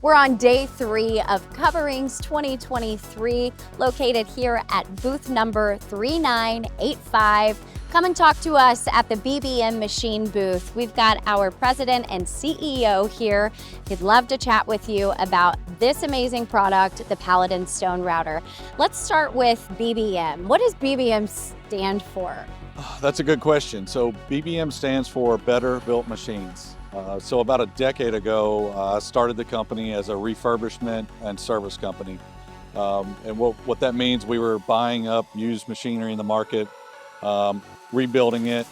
We're on day 3 of Coverings 2023, located here at booth number 3985. Come and talk to us at the BBM Machine booth. We've got our president and CEO here. He'd love to chat with you about this amazing product, the Paladin Stone Router. Let's start with BBM. What does BBM stand for? That's a good question. So BBM stands for Better Built Machines. So about a decade ago, I started the company as a refurbishment and service company. And what that means, we were buying up used machinery in the market, rebuilding it,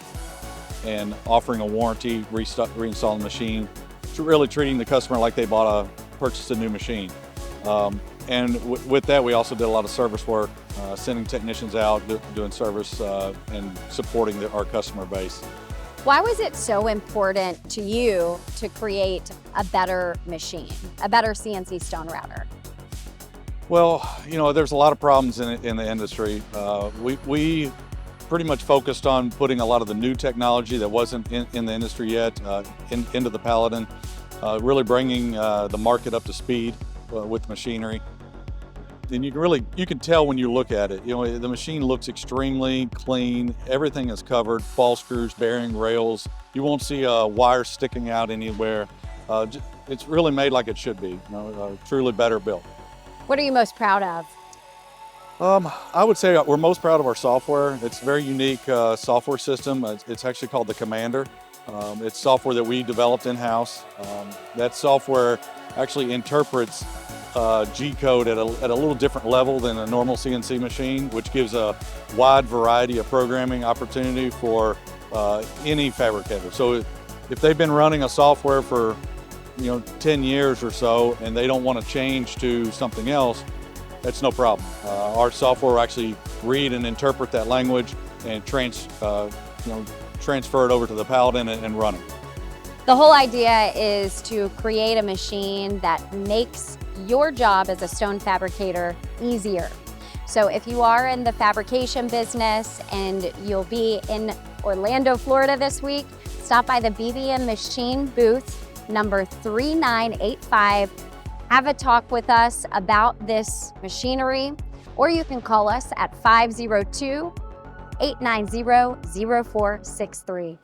and offering a warranty, reinstalling the machine, really treating the customer like they purchased a new machine. And with that, we also did a lot of service work, sending technicians out, doing service and supporting our customer base. Why was it so important to you to create a better machine, a better CNC stone router? Well, there's a lot of problems in the industry. We pretty much focused on putting a lot of the new technology that wasn't in the industry yet into the Paladin, really bringing the market up to speed with machinery. And you can tell when you look at it. The machine looks extremely clean. Everything is covered: ball screws, bearing rails. You won't see a wire sticking out anywhere. It's really made like it should be. Truly better built. What are you most proud of? I would say we're most proud of our software. It's a very unique software system. It's actually called the Commander. It's software that we developed in-house. That software actually interprets G-code at a little different level than a normal CNC machine, which gives a wide variety of programming opportunity for any fabricator. So if they've been running a software for 10 years or so and they don't want to change to something else, that's no problem. Our software will actually read and interpret that language and transfer it over to the Paladin and run it. The whole idea is to create a machine that makes your job as a stone fabricator easier. So if you are in the fabrication business and you'll be in Orlando, Florida this week, stop by the BBM Machine booth number 3985. Have a talk with us about this machinery, or you can call us at 502-890-0463.